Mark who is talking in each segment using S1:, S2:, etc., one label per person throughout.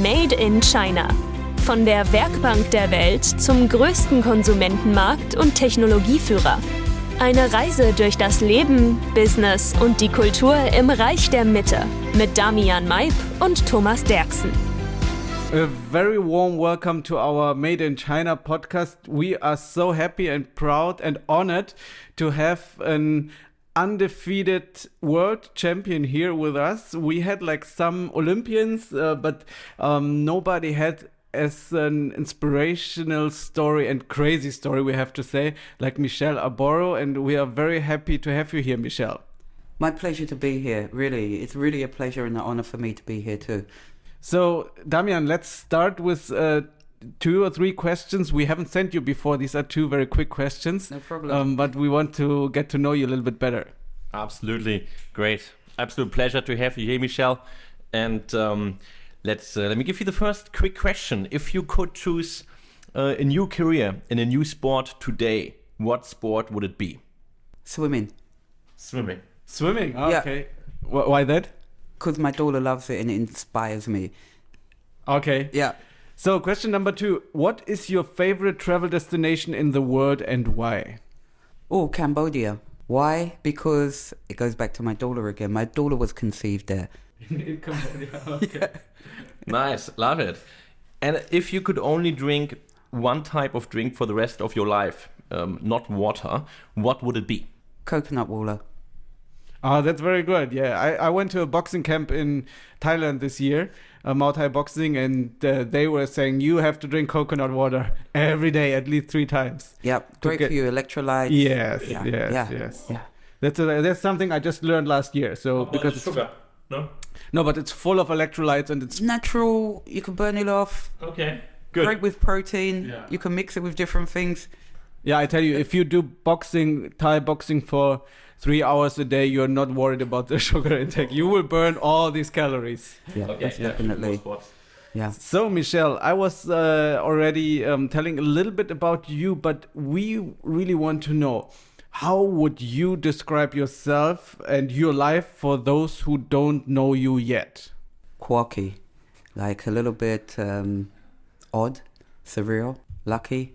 S1: Made in China. Von der Werkbank der Welt zum größten Konsumentenmarkt und Technologieführer. Eine Reise durch das Leben, Business und die Kultur im Reich der Mitte mit Damian Maib und Thomas Derksen.
S2: A very warm welcome to our Made in China podcast. We are so happy and proud and honored to have an undefeated world champion here with us. We had like some Olympians, but nobody had as an inspirational story and crazy story, we have to say, like Michele Aboro, and we are very happy to have you here, Michele.
S3: My pleasure to be here, really. It's really a pleasure and an honor for me to be here too.
S2: So, Damian, let's start with 2 or 3 questions. We haven't sent you before. These are 2 very quick questions.
S3: No problem.
S2: But we want to get to know you a little bit better.
S4: Absolutely. Great. Absolute pleasure to have you here, Michele. And let me give you the first quick question. If you could choose a new career in a new sport today, what sport would it be?
S3: Swimming.
S4: Swimming.
S2: Swimming? Oh,
S3: Yeah.
S2: okay. Why that?
S3: Because my daughter loves it and it inspires me.
S2: Okay.
S3: Yeah.
S2: So, question number 2. What is your favorite travel destination in the world and why?
S3: Oh, Cambodia. Why? Because it goes back to my daughter again. My daughter was conceived there.
S2: In Cambodia, okay.
S4: Nice. Love it. And if you could only drink one type of drink for the rest of your life, not water, what would it be?
S3: Coconut water.
S2: Oh, that's very good. Yeah, I went to a boxing camp in Thailand this year, Muay Thai boxing, and they were saying you have to drink coconut water every day, at least 3 times.
S3: Yep. Great for you. Electrolytes.
S2: Yes,
S3: Yeah.
S2: yes.
S3: Yeah.
S2: That's something I just learned last year. So because it's
S4: sugar, no?
S2: No, but it's full of electrolytes and it's
S3: It's natural. You can burn it off.
S4: Okay. Good.
S3: Great with protein.
S4: Yeah.
S3: You can mix it with different things.
S2: yeah. I tell you, if you do Thai boxing for 3 hours a day, you're not worried about the sugar intake. You will burn all these calories.
S3: Yeah,
S4: Okay.
S3: that's definitely. Yeah.
S2: So, Michele, I was already telling a little bit about you, but we really want to know, how would you describe yourself and your life for those who don't know you yet?
S3: Quirky. Like a little bit odd, surreal, lucky.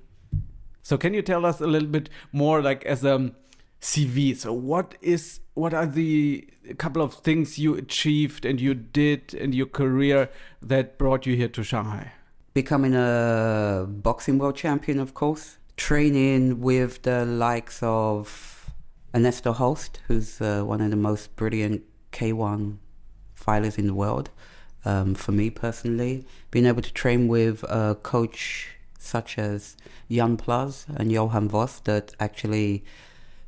S2: So can you tell us a little bit more like as a CV? So what are the couple of things you achieved and you did in your career that brought you here to Shanghai?
S3: Becoming a boxing world champion, of course. Training with the likes of Ernesto Holst, who's one of the most brilliant K1 fighters in the world. For me personally, being able to train with a coach such as Jan Plaz and Johan Voss that actually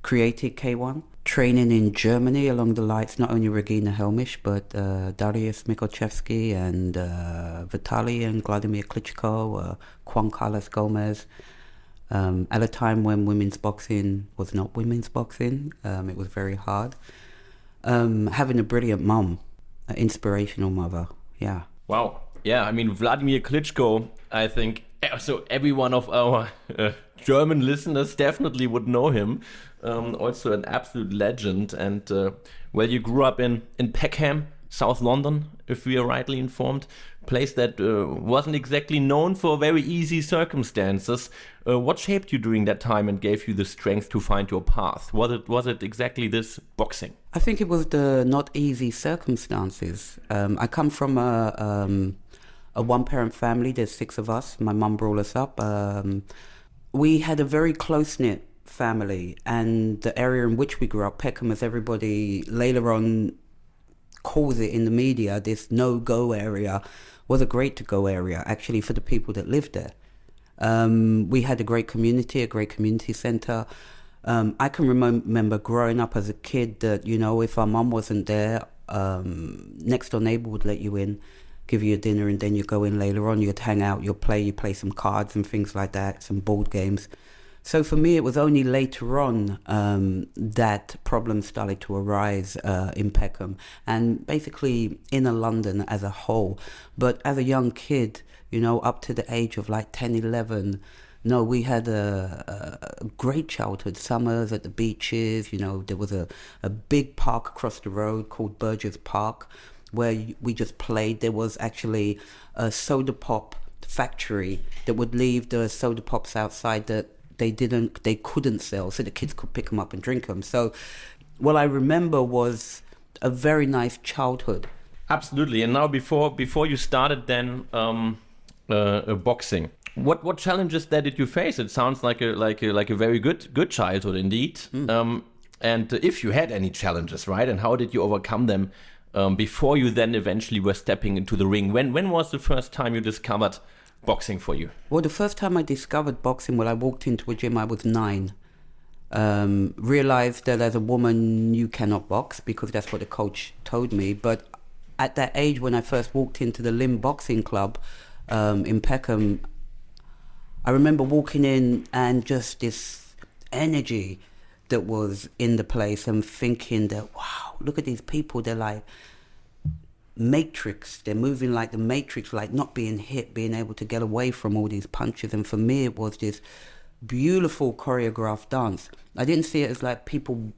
S3: created K1. Training in Germany along the lines, not only Regina Helmisch, but Darius Mikochevsky and Vitaly and Vladimir Klitschko, Juan Carlos Gomez. At a time when women's boxing was not women's boxing, it was very hard. Having a brilliant mum, an inspirational mother, yeah.
S4: Wow. Yeah, I mean, Vladimir Klitschko, I think, so every one of our German listeners definitely would know him. Also an absolute legend. And, well, you grew up in Peckham, South London, if we are rightly informed. Place that wasn't exactly known for very easy circumstances. What shaped you during that time and gave you the strength to find your path? Was it exactly this boxing?
S3: I think it was the not easy circumstances. I come from a one-parent family. There's 6 of us. My mum brought us up. We had a very close-knit family, and the area in which we grew up, Peckham, as everybody later on calls it in the media, this no-go area, was a great to-go area, actually, for the people that lived there. We had a great community centre. I can remember growing up as a kid that, you know, if our mum wasn't there, next door neighbour would let you in, give you a dinner, and then you go in later on, you'd hang out, you play some cards and things like that, some board games. So for me, it was only later on that problems started to arise in Peckham and basically inner London as a whole. But as a young kid, you know, up to the age of like 10, 11, no, we had a great childhood. Summers at the beaches, you know, there was a big park across the road called Burgess Park, where we just played. There was actually a soda pop factory that would leave the soda pops outside that they couldn't sell, so the kids could pick them up and drink them. So what I remember was a very nice childhood.
S4: Absolutely. And now before you started then boxing, what challenges there did you face? It sounds like a very good childhood indeed. And if you had any challenges, right? And how did you overcome them before you then eventually were stepping into the ring? When was the first time you discovered boxing for you?
S3: Well, the first time I discovered boxing, I walked into a gym, I was 9. Realized that as a woman you cannot box, because that's what the coach told me. But at that age, when I first walked into the Limb Boxing Club in Peckham, I remember walking in and just this energy that was in the place, and thinking that, wow, look at these people, they're like Matrix, they're moving like the Matrix, like not being hit, being able to get away from all these punches. And for me, it was this beautiful choreographed dance. I didn't see it as like people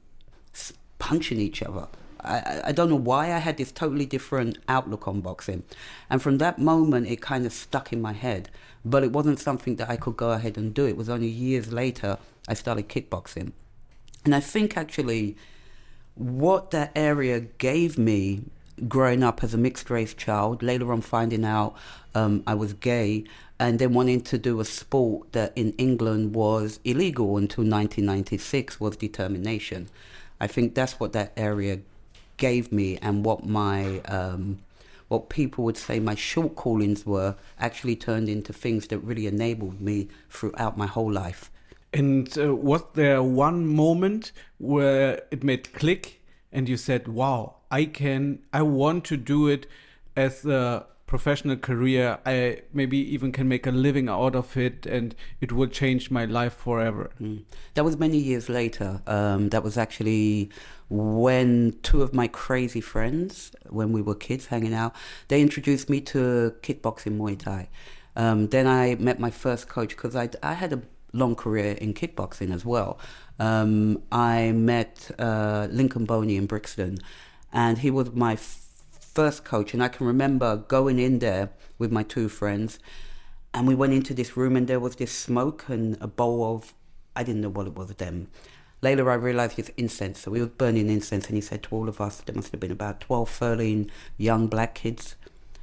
S3: punching each other. I don't know why I had this totally different outlook on boxing. And from that moment, it kind of stuck in my head. But it wasn't something that I could go ahead and do. It was only years later I started kickboxing. And I think actually what that area gave me growing up as a mixed race child, later on finding out I was gay, and then wanting to do a sport that in England was illegal until 1996, was determination. I think that's what that area gave me, and what my what people would say my short callings were actually turned into things that really enabled me throughout my whole life.
S2: And was there one moment where it made click and you said, wow, I want to do it as a professional career. I maybe even can make a living out of it, and it will change my life forever.
S3: That was many years later. That was actually when 2 of my crazy friends, when we were kids hanging out, they introduced me to kickboxing, Muay Thai. Then I met my first coach, because I had a long career in kickboxing as well. I met Lincoln Boney in Brixton, and he was my first coach. And I can remember going in there with my 2 friends, and we went into this room, and there was this smoke and a bowl of, I didn't know what it was then. Later I realized it's incense. So we were burning incense, and he said to all of us, there must have been about 12, 13 young black kids,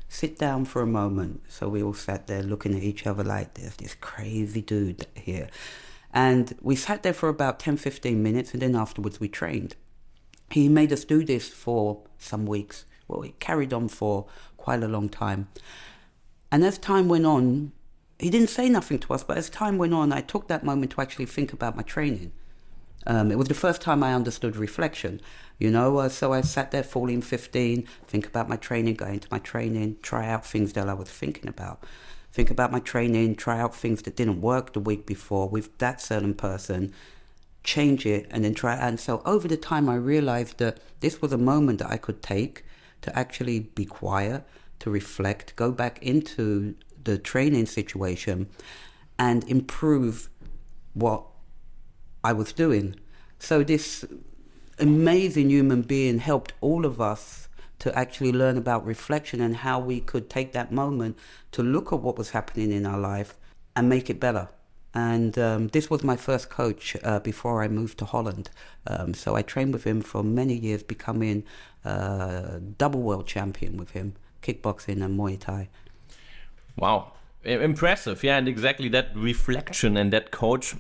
S3: sit down for a moment. So we all sat there looking at each other like, there's this crazy dude here. And we sat there for about 10, 15 minutes, and then afterwards we trained. He made us do this for some weeks. Well, it carried on for quite a long time. And as time went on, he didn't say nothing to us, but as time went on, I took that moment to actually think about my training. It was the first time I understood reflection, so I sat there 14, 15, think about my training, go into my training, try out things that I was thinking about. Think about my training, try out things that didn't work the week before with that certain person, change it, and then try it. And so over the time, I realized that this was a moment that I could take to actually be quiet, to reflect, go back into the training situation and improve what I was doing. So this amazing human being helped all of us to actually learn about reflection and how we could take that moment to look at what was happening in our life and make it better. And this was my first coach before I moved to Holland. So I trained with him for many years, becoming double world champion with him, kickboxing and Muay Thai.
S4: Wow. Impressive, yeah, and exactly that reflection and that coach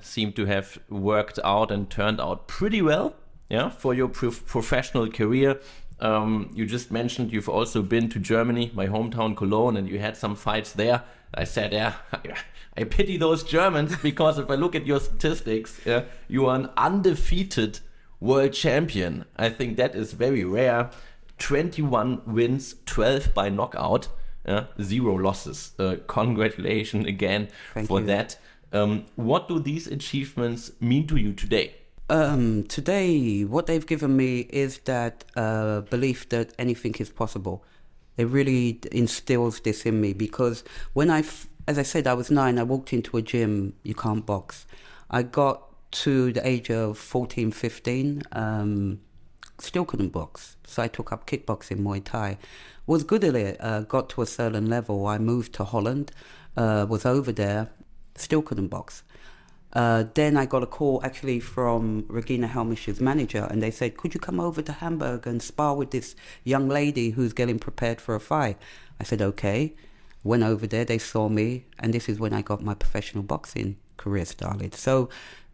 S4: seem to have worked out and turned out pretty well, yeah, for your professional career. You just mentioned you've also been to Germany, my hometown Cologne, and you had some fights there. I said, yeah, I pity those Germans, because if I look at your statistics, you are an undefeated world champion. I think that is very rare. 21 wins, 12 by knockout. 0 losses. Congratulations again for that. What do these achievements mean to you today?
S3: Today, what they've given me is that belief that anything is possible. It really instills this in me, because when as I said, I was 9, I walked into a gym, you can't box. I got to the age of 14, 15, still couldn't box. So I took up kickboxing, Muay Thai. Was good at it, got to a certain level. I moved to Holland, was over there, still couldn't box. Then I got a call actually from Regina Helmich's manager, and they said, could you come over to Hamburg and spar with this young lady who's getting prepared for a fight? I said, okay. Went over there, they saw me, and this is when I got my professional boxing career started. So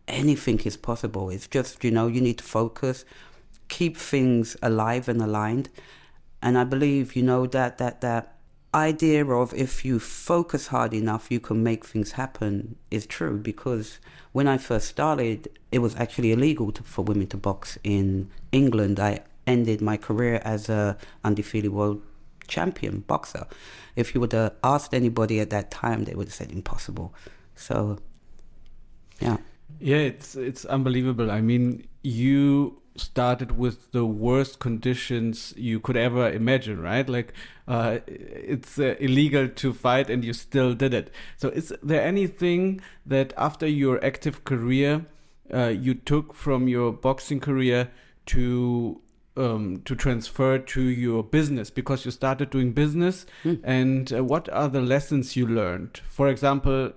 S3: anything is possible. It's just, you need to focus, keep things alive and aligned. And I believe, that idea of if you focus hard enough, you can make things happen is true. Because when I first started, it was actually illegal for women to box in England. I ended my career as a undefeated world champion boxer. If you would have asked anybody at that time, they would have said impossible. So, yeah.
S2: Yeah, it's unbelievable. I mean, you started with the worst conditions you could ever imagine, right? Like, it's illegal to fight and you still did it. So is there anything that after your active career, you took from your boxing career to transfer to your business, because you started doing business? And what are the lessons you learned? For example,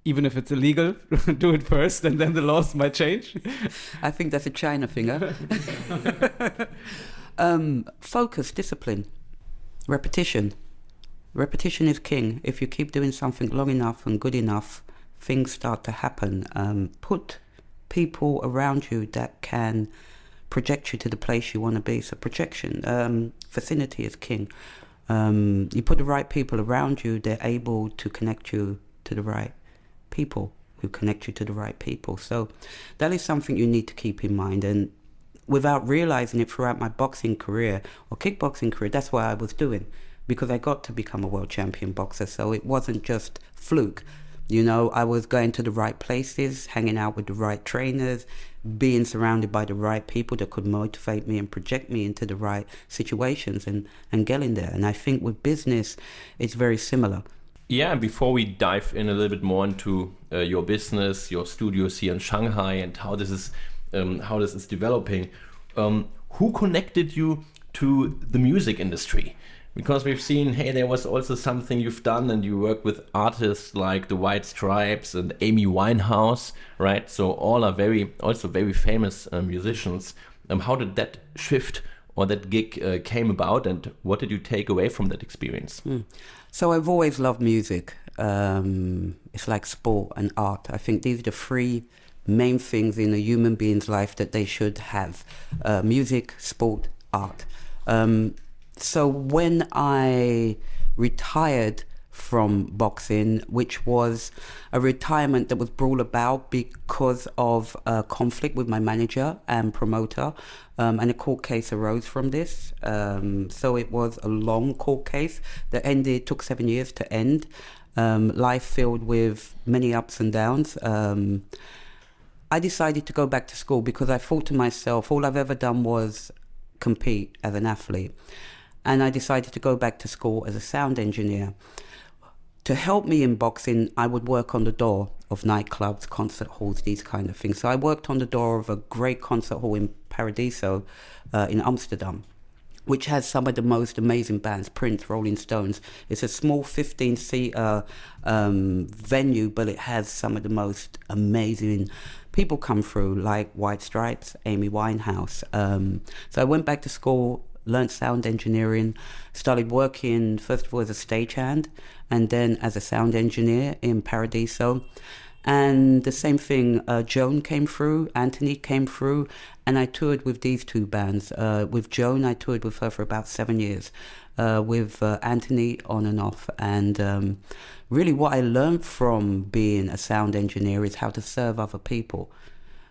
S2: even if it's illegal, do it first and then the laws might change.
S3: I think that's a China thing, huh? Focus, discipline, repetition. Repetition is king. If you keep doing something long enough and good enough, things start to happen. Put people around you that can project you to the place you want to be. So projection, vicinity is king. You put the right people around you, they're able to connect you to the right people who connect you to the right people. So that is something you need to keep in mind. And without realizing it throughout my boxing career or kickboxing career, that's what I was doing, because I got to become a world champion boxer. So it wasn't just fluke. I was going to the right places, hanging out with the right trainers, being surrounded by the right people that could motivate me and project me into the right situations and getting there. And I think with business, it's very similar.
S4: Yeah, before we dive in a little bit more into your business, your studios here in Shanghai, and how this is developing, who connected you to the music industry? Because we've seen, hey, there was also something you've done, and you work with artists like the White Stripes and Amy Winehouse, right? So all are very famous musicians. How did that shift or that gig came about, and what did you take away from that experience?
S3: So I've always loved music. It's like sport and art. I think these are the three main things in a human being's life that they should have. Music, sport, art. So when I retired from boxing, which was a retirement that was brought about because of a conflict with my manager and promoter, and a court case arose from this. So it was a long court case that took 7 years to end. Life filled with many ups and downs. I decided to go back to school because I thought to myself, all I've ever done was compete as an athlete. And I decided to go back to school as a sound engineer. To help me in boxing, I would work on the door of nightclubs, concert halls, these kind of things. So I worked on the door of a great concert hall in Paradiso in Amsterdam, which has some of the most amazing bands, Prince, Rolling Stones. It's a small 15-seater venue, but it has some of the most amazing people come through, like White Stripes, Amy Winehouse. So I went back to school, learned sound engineering, started working first of all as a stagehand and then as a sound engineer in Paradiso. And the same thing, Joan came through, Anthony came through, and I toured with these two bands. With Joan, I toured with her for about 7 years, with Anthony on and off. And really what I learned from being a sound engineer is how to serve other people.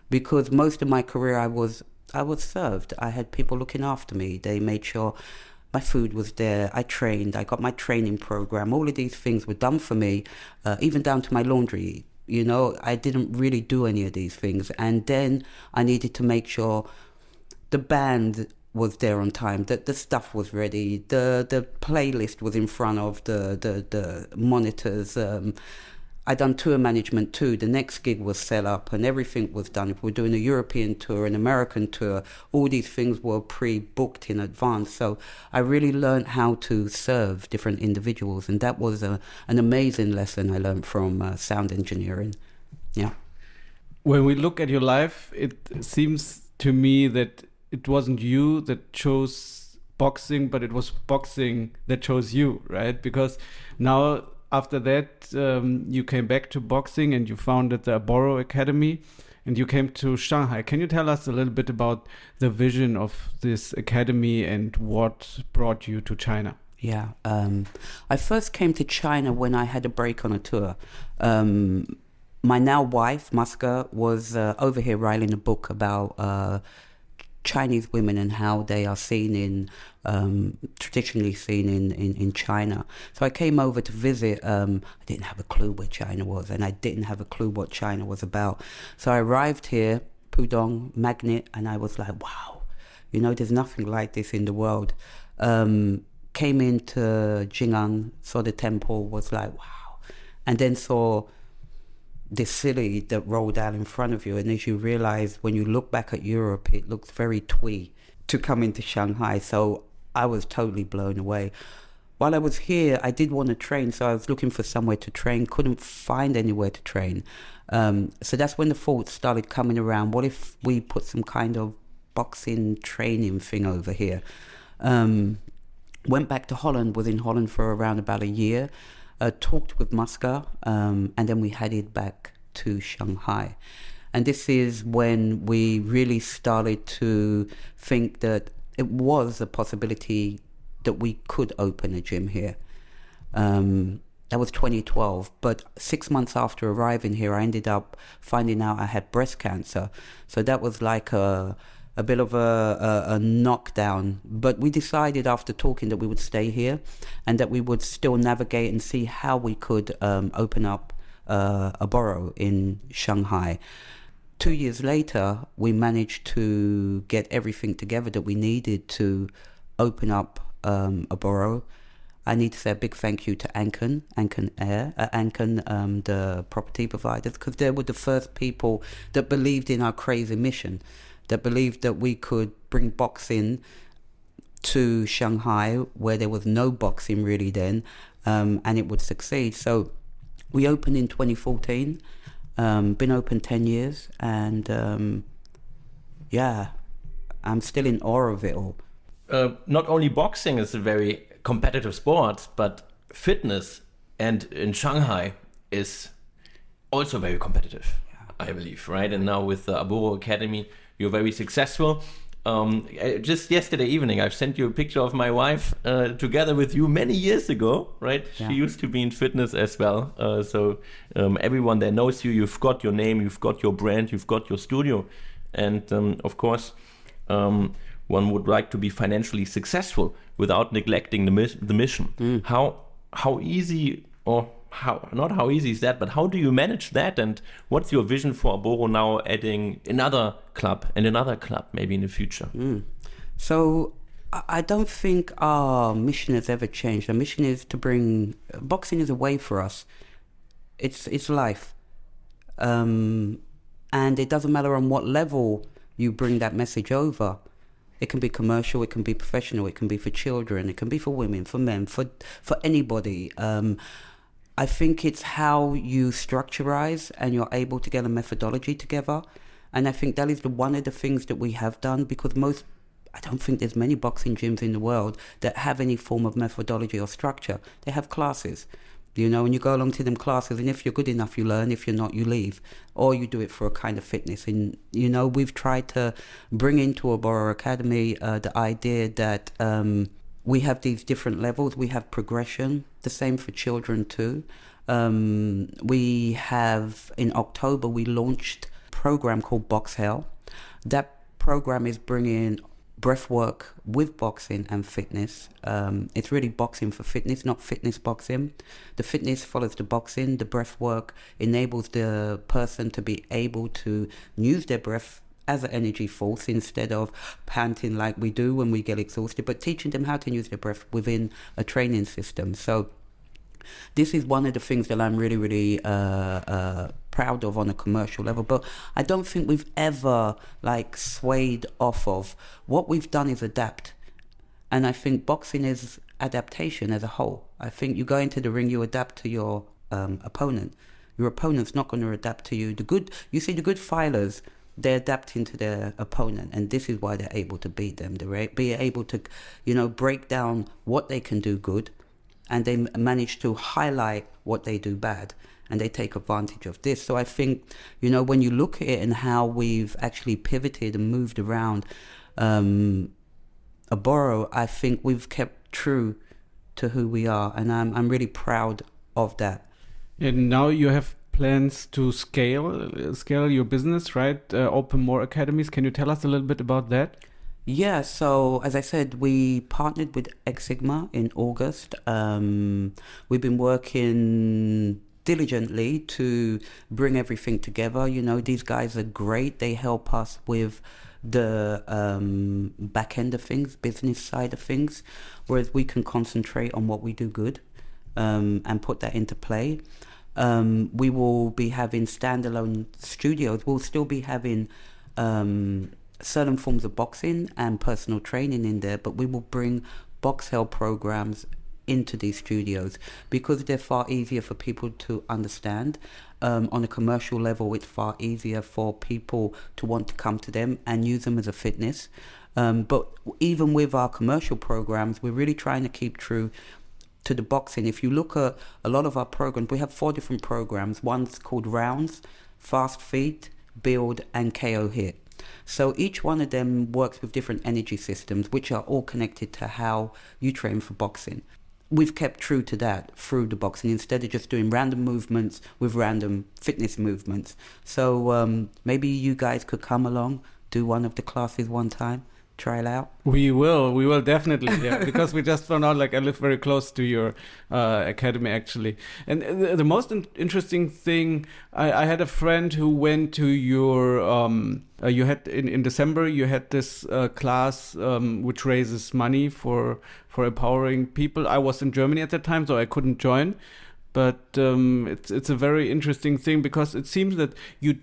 S3: Because most of my career I was served. I had people looking after me. They made sure my food was there. I trained. I got my training program. All of these things were done for me, even down to my laundry. I didn't really do any of these things. And then I needed to make sure the band was there on time, that the stuff was ready, the playlist was in front of the monitors. I done tour management too. The next gig was set up and everything was done. If we're doing a European tour, an American tour, all these things were pre-booked in advance. So I really learned how to serve different individuals, and that was an amazing lesson I learned from sound engineering. Yeah.
S2: When we look at your life, it seems to me that it wasn't you that chose boxing, but it was boxing that chose you, right? Because now, after that, you came back to boxing and you founded the Aboro Academy and you came to Shanghai. Can you tell us a little bit about the vision of this academy and what brought you to China?
S3: Yeah. I first came to China when I had a break on a tour. My now wife, Muska, was over here writing a book about Chinese women and how they are seen traditionally seen in China. So I came over to visit. I didn't have a clue where China was, and I didn't have a clue what China was about. So I arrived here, Pudong, Magnet, and I was like, wow, there's nothing like this in the world. Came into Jing'an, saw the temple, was like, wow. And then saw this city that rolled out in front of you, and as you realize when you look back at Europe, it looks very twee to come into Shanghai. So I was totally blown away. While I was here, I did want to train, so I was looking for somewhere to train, couldn't find anywhere to train. So that's when the thoughts started coming around, what if we put some kind of boxing training thing over here? Went back to Holland, was in Holland for around about a year, talked with Muska, and then we headed back to Shanghai. And this is when we really started to think that it was a possibility that we could open a gym here. That was 2012. But 6 months after arriving here, I ended up finding out I had breast cancer. So that was like a bit of a knockdown. But we decided after talking that we would stay here and that we would still navigate and see how we could open up Aboro in Shanghai. 2 years later, we managed to get everything together that we needed to open up Aboro. I need to say a big thank you to Anken Air, the property providers, because they were the first people that believed in our crazy mission, that believed that we could bring boxing to Shanghai, where there was no boxing really then, and it would succeed. So we opened in 2014. Been open 10 years, and yeah, I'm still in awe of it all.
S4: Not only boxing is a very competitive sport, but fitness and in Shanghai is also very competitive, I believe, right? And now with the Aboro Academy, you're very successful. Just yesterday evening, I've sent you a picture of my wife together with you many years ago, right? Yeah. She used to be in fitness as well. So everyone there knows you. You've got your name, you've got your brand, you've got your studio. And of course, one would like to be financially successful without neglecting the mission. How easy, or not how easy is that, but how do you manage that? And what's your vision for Aboro now, adding another club and another club maybe in the future?
S3: So I don't think our mission has ever changed. Our mission is to bring boxing is a way for us. It's life, and it doesn't matter on what level you bring that message over. It can be commercial, it can be professional, it can be for children, it can be for women, for men, for anybody. I think it's how you structurize and you're able to get a methodology together. And I think that is one of the things that we have done, because I don't think there's many boxing gyms in the world that have any form of methodology or structure. They have classes, and you go along to them classes, and if you're good enough, you learn. If you're not, you leave. Or you do it for a kind of fitness. And, we've tried to bring into Aboro Academy the idea that we have these different levels. We have progression, the same for children too. We have, in October, we launched a program called Box Hell. That program is bringing breath work with boxing and fitness. It's really boxing for fitness, not fitness boxing. The fitness follows the boxing. The breath work enables the person to be able to use their breath as an energy force instead of panting like we do when we get exhausted, but teaching them how to use their breath within a training system. So This is one of the things that I'm really, really proud of on a commercial level. But I don't think we've ever like swayed off of. What we've done is adapt. And I think boxing is adaptation as a whole. I think you go into the ring, you adapt to your opponent. Your opponent's not going to adapt to you. You see the good fighters, they're adapting to their opponent, and this is why they're able to beat them. They're able to, break down what they can do good, and they manage to highlight what they do bad, and they take advantage of this. So I think, when you look at it and how we've actually pivoted and moved around Aboro, I think we've kept true to who we are, and I'm really proud of that.
S2: And now you have plans to scale your business, right? Open more academies. Can you tell us a little bit about that?
S3: Yeah, so as I said, we partnered with X Sigma in August. We've been working diligently to bring everything together. These guys are great. They help us with the back end of things, business side of things, whereas we can concentrate on what we do good and put that into play. We will be having standalone studios. We'll still be having certain forms of boxing and personal training in there, but we will bring box hell programs into these studios because they're far easier for people to understand. On a commercial level, it's far easier for people to want to come to them and use them as a fitness. But even with our commercial programs, we're really trying to keep true to the boxing. If you look at a lot of our programs, we have 4 different programs. One's called Rounds, Fast Feet, Build, and KO Hit. So each one of them works with different energy systems, which are all connected to how you train for boxing. We've kept true to that through the boxing instead of just doing random movements with random fitness movements. So maybe you guys could come along, do one of the classes one time, try it out.
S2: We will definitely, yeah, because we just found out, like, I live very close to your academy actually. And the most interesting thing, I had a friend who went to your, you had in December, you had this class which raises money for empowering people. I was in Germany at that time, so I couldn't join. But it's a very interesting thing because it seems that you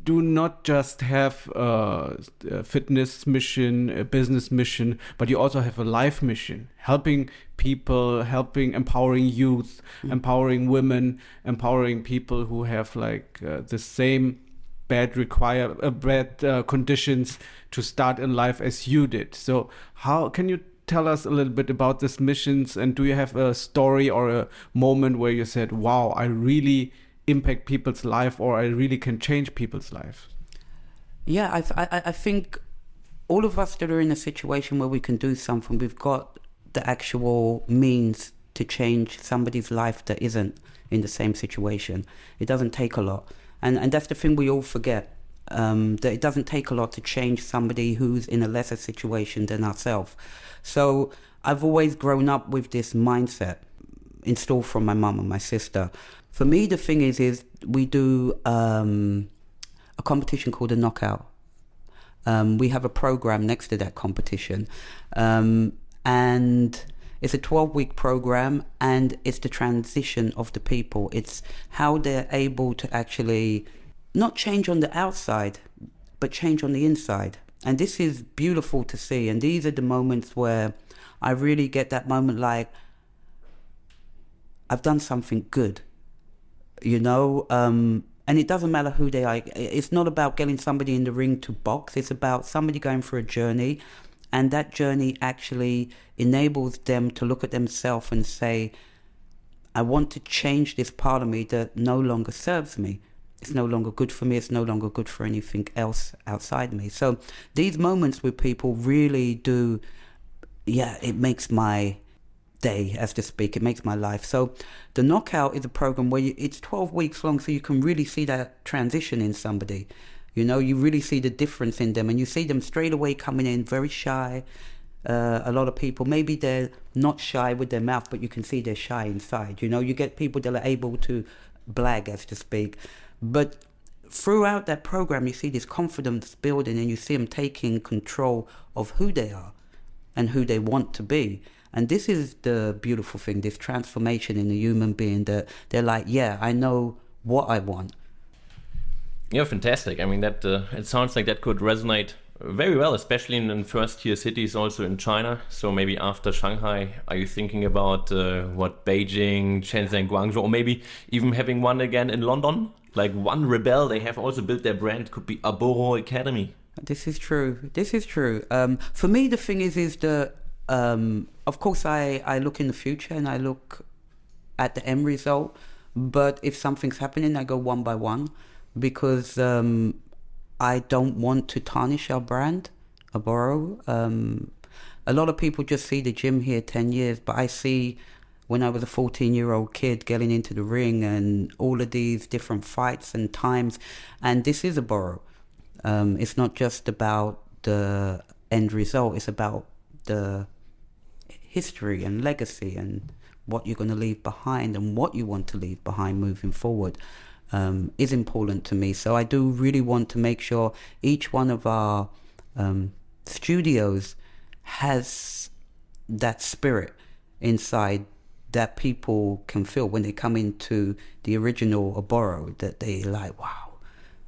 S2: do not just have a fitness mission, a business mission, but you also have a life mission, helping people, empowering youth, empowering women, empowering people who have like the same bad conditions to start in life as you did. So how can you tell us a little bit about these missions, and do you have a story or a moment where you said, wow, I really impact people's life, or I really can change people's lives?
S3: Yeah, I think all of us that are in a situation where we can do something, we've got the actual means to change somebody's life that isn't in the same situation. It doesn't take a lot. And that's the thing we all forget, that it doesn't take a lot to change somebody who's in a lesser situation than ourselves. So I've always grown up with this mindset installed from my mum and my sister. For me, the thing is we do a competition called a knockout. We have a program next to that competition. And it's a 12-week program, and it's the transition of the people. It's how they're able to actually not change on the outside, but change on the inside. And this is beautiful to see. And these are the moments where I really get that moment like, I've done something good, and it doesn't matter who they are. It's not about getting somebody in the ring to box. It's about somebody going through a journey, and that journey actually enables them to look at themselves and say, I want to change this part of me that no longer serves me. It's no longer good for me. It's no longer good for anything else outside me. So these moments with people really do, it makes my day, as to speak. It makes my life. So the knockout is a program where it's 12 weeks long, so you can really see that transition in somebody. You really see the difference in them, and you see them straight away coming in very shy. A lot of people, maybe they're not shy with their mouth, but you can see they're shy inside. You get people that are able to blag, as to speak. But throughout that program, you see this confidence building, and you see them taking control of who they are and who they want to be. And this is the beautiful thing, this transformation in a human being, that they're like, yeah, I know what I want.
S4: Yeah, fantastic. I mean, that it sounds like that could resonate very well, especially in first-tier cities, also in China. So maybe after Shanghai, are you thinking about Beijing, Shenzhen, Guangzhou, or maybe even having one again in London? Like One Rebel, they have also built their brand. Could be Aboro Academy.
S3: This is true. For me, the thing is that, of course, I look in the future and I look at the end result. But if something's happening, I go one by one, because I don't want to tarnish our brand, Aboro. A lot of people just see the gym here 10 years, but I see when I was a 14-year-old kid getting into the ring and all of these different fights and times. And this is Aboro. It's not just about the end result. It's about the history and legacy and what you're going to leave behind and what you want to leave behind moving forward. Is important to me. So I do really want to make sure each one of our studios has that spirit inside that people can feel when they come into the original Aboro, that they like, wow,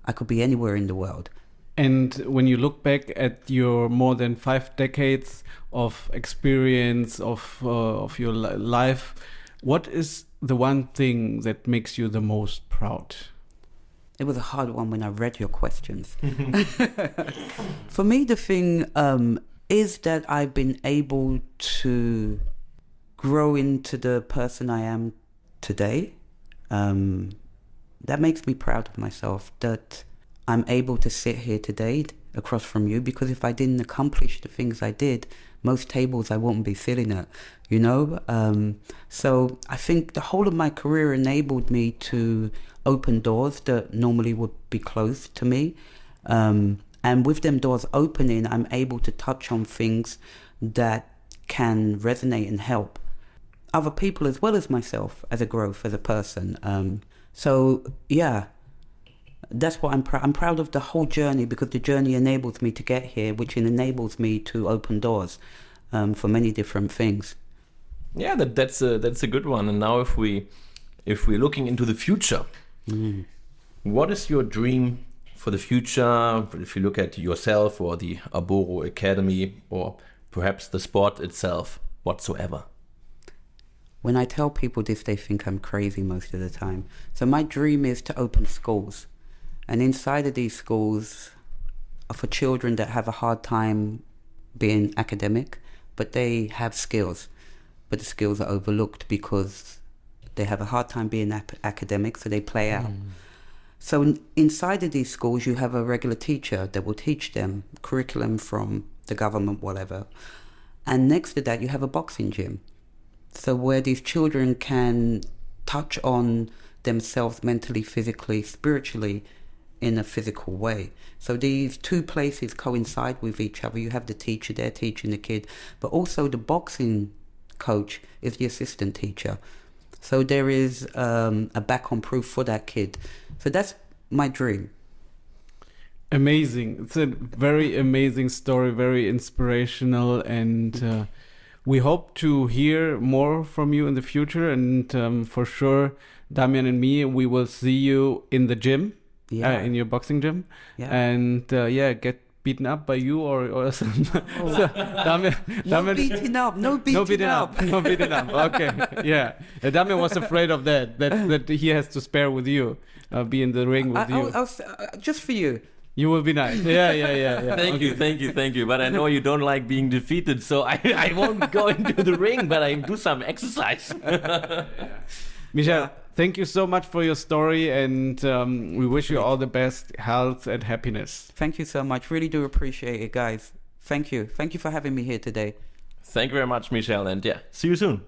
S3: I could be anywhere in the world.
S2: And when you look back at your more than 5 decades of experience of your life, what is the one thing that makes you the most proud?
S3: It was a hard one when I read your questions. For me, the thing is that I've been able to grow into the person I am today. That makes me proud of myself, that I'm able to sit here today across from you, because if I didn't accomplish the things I did, most tables I won't be sitting at, you know? So I think the whole of my career enabled me to open doors that normally would be closed to me. And with them doors opening, I'm able to touch on things that can resonate and help other people as well as myself as a growth, as a person. So yeah, that's what I'm proud. I'm proud of the whole journey, because the journey enables me to get here, which enables me to open doors for many different things.
S4: Yeah, that's a good one. And now, if we're looking into the future, what is your dream for the future? If you look at yourself or the Aboro Academy, or perhaps the sport itself, whatsoever.
S3: When I tell people this, they think I'm crazy most of the time. So my dream is to open schools. And inside of these schools are for children that have a hard time being academic, but they have skills. But the skills are overlooked because they have a hard time being academic, so they play out. So inside of these schools, you have a regular teacher that will teach them curriculum from the government, whatever. And next to that, you have a boxing gym. So where these children can touch on themselves mentally, physically, spiritually, in a physical way. So these two places coincide with each other. You have the teacher there teaching the kid, but also the boxing coach is the assistant teacher. So there is a back-on proof for that kid. So that's my dream.
S2: Amazing. It's a very amazing story, very inspirational, and we hope to hear more from you in the future. And for sure, Damian and me, we will see you in the gym.
S3: Yeah.
S2: In your boxing gym,
S3: Yeah.
S2: And get beaten up by you or something. So,
S3: No beating up.
S2: No beating up. Okay, yeah. Damian was afraid of that he has to spare with you, be in the ring with you.
S3: I'll, just for you.
S2: You will be nice. Yeah.
S4: Thank you. But I know you don't like being defeated, so I won't go into the ring, but I do some exercise.
S2: Michele, thank you so much for your story, and we wish you all the best health and happiness.
S3: Thank you so much. Really do appreciate it, guys. Thank you. Thank you for having me here today.
S4: Thank you very much, Michele, and see you soon.